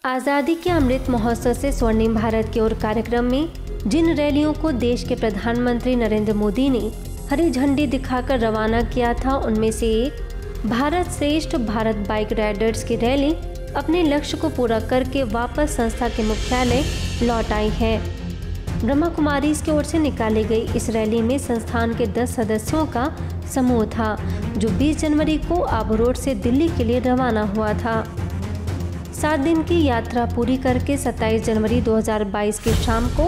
आज़ादी के अमृत महोत्सव से स्वर्णिम भारत की ओर कार्यक्रम में जिन रैलियों को देश के प्रधानमंत्री नरेंद्र मोदी ने हरी झंडी दिखाकर रवाना किया था, उनमें से एक भारत श्रेष्ठ भारत बाइक राइडर्स की रैली अपने लक्ष्य को पूरा करके वापस संस्था के मुख्यालय लौट आई है। ब्रह्मा कुमारीज की ओर से निकाली गई इस रैली में संस्थान के 10 सदस्यों का समूह था, जो 20 जनवरी को आबू रोड से दिल्ली के लिए रवाना हुआ था। 7 दिन की यात्रा पूरी करके 27 जनवरी 2022 की शाम को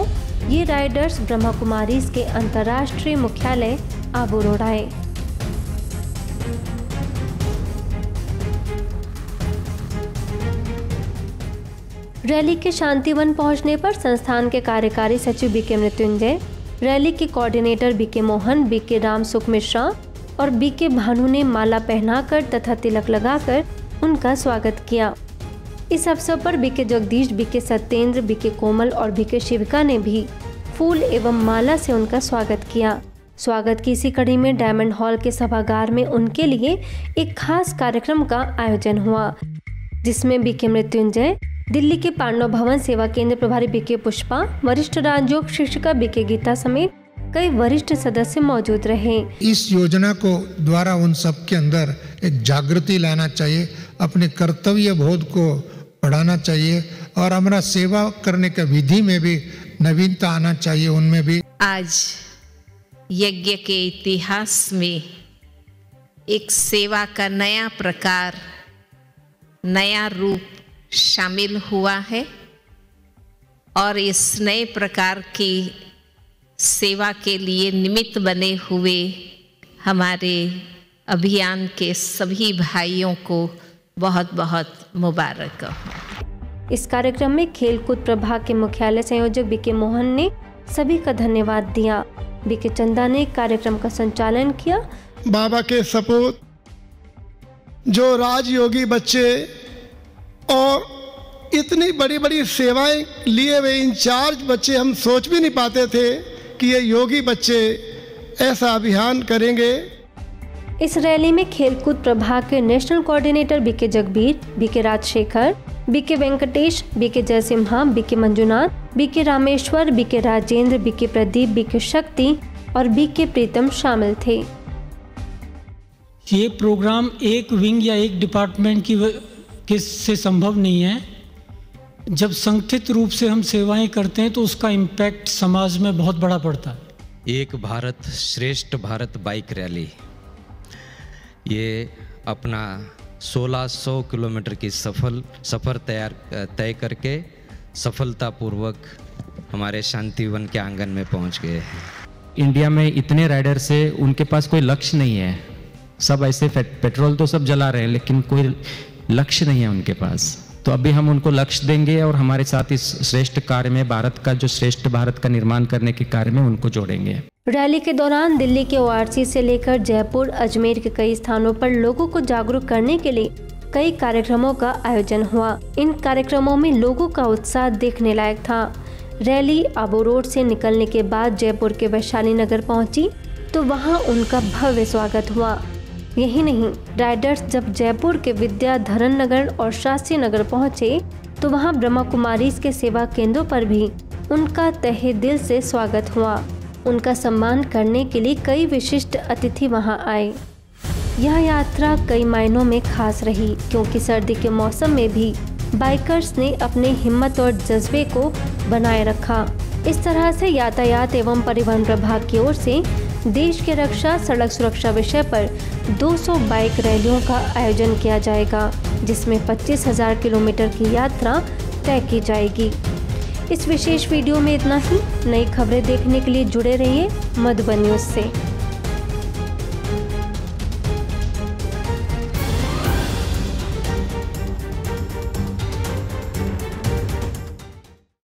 ये राइडर्स ब्रह्मा कुमारीज के अंतर्राष्ट्रीय मुख्यालय आबू रोड आए। रैली के शांतिवन पहुंचने पर संस्थान के कार्यकारी सचिव बीके मृत्युंजय, रैली के coordinator BK Mohan, BK Ram Sukh Mishra और बीके भानु ने माला पहनाकर तथा तिलक लगाकर उनका स्वागत किया। इस अवसर पर BK Jagdish, BK Satyendra, BK Komal और बीके शिविका ने भी फूल एवं माला से उनका स्वागत किया। स्वागत की इसी कड़ी में डायमंड हॉल के सभागार में उनके लिए एक खास कार्यक्रम का आयोजन हुआ, जिसमें बीके मृत्युंजय, दिल्ली के पांडव भवन सेवा केंद्र प्रभारी बीके पुष्पा, वरिष्ठ राजयोग शिक्षिका बीके गीता समेत कई वरिष्ठ सदस्य मौजूद रहे। इस योजना को द्वारा उन सब के अंदर एक जागृति लाना चाहिए, अपने कर्तव्य बोध को बढ़ाना चाहिए और हमारा सेवा करने का विधि में भी नवीनता आना चाहिए उनमें भी। आज यज्ञ के इतिहास में एक सेवा का नया प्रकार, नया रूप शामिल हुआ है और इस नए प्रकार की सेवा के लिए निमित्त बने हुए हमारे अभियान के सभी भाइयों को बहुत बहुत मुबारक हो। इस कार्यक्रम में खेलकूद प्रभाग के मुख्यालय संयोजक बीके मोहन ने सभी का धन्यवाद दिया। बीके चंदा ने कार्यक्रम का संचालन किया। बाबा के सपूत जो राजयोगी बच्चे और इतनी बड़ी बड़ी सेवाएं लिए हुए इंचार्ज बच्चे, हम सोच भी नहीं पाते थे कि ये योगी बच्चे ऐसा अभियान करेंगे। इस रैली में खेलकूद प्रभाग के national coordinator BK Jagbir, BK Rajshekhar, BK Venkatesh, BK Jayasimha, BK Manjunath, BK Rameshwar, BK Rajendra, BK Pradeep, BK Shakti और बीके प्रीतम शामिल थे। ये प्रोग्राम एक विंग या एक डिपार्टमेंट की से संभव नहीं है। जब संगठित रूप से हम सेवाएं करते हैं तो उसका इम्पैक्ट समाज में बहुत बड़ा पड़ता है। एक भारत श्रेष्ठ भारत बाइक रैली, ये अपना 1600 किलोमीटर की सफ़र तय करके सफलतापूर्वक हमारे शांतिवन के आंगन में पहुंच गए हैं। इंडिया में इतने राइडर से उनके पास कोई लक्ष्य नहीं है, सब ऐसे पेट्रोल तो सब जला रहे हैं लेकिन कोई लक्ष्य नहीं है उनके पास। तो अभी हम उनको लक्ष्य देंगे और हमारे साथ इस श्रेष्ठ कार्य में, भारत का जो श्रेष्ठ भारत का निर्माण करने के कार्य में उनको जोड़ेंगे। रैली के दौरान दिल्ली के ओआरसी से लेकर जयपुर, अजमेर के कई स्थानों पर लोगों को जागरूक करने के लिए कई कार्यक्रमों का आयोजन हुआ। इन कार्यक्रमों में लोगों का उत्साह देखने लायक था। रैली आबू रोड से निकलने के बाद जयपुर के वैशाली नगर पहुंची तो वहां उनका भव्य स्वागत हुआ। यही नहीं, राइडर्स जब जयपुर के विद्याधरन नगर और शास्त्री नगर पहुंचे तो वहां ब्रह्मा कुमारीज के सेवा केंद्रों पर भी उनका तहे दिल से स्वागत हुआ। उनका सम्मान करने के लिए कई विशिष्ट अतिथि वहां आए। यह यात्रा कई मायनों में खास रही, क्योंकि सर्दी के मौसम में भी बाइकर्स ने अपने हिम्मत और जज्बे को बनाए रखा। इस तरह से यातायात एवं परिवहन विभाग की ओर से देश की रक्षा, सड़क सुरक्षा विषय पर 200 बाइक रैलियों का आयोजन किया जाएगा, जिसमें 25,000 किलोमीटर की यात्रा तय की जाएगी। इस विशेष वीडियो में इतना ही। नई खबरें देखने के लिए जुड़े रहिए मधुबन न्यूज़ से।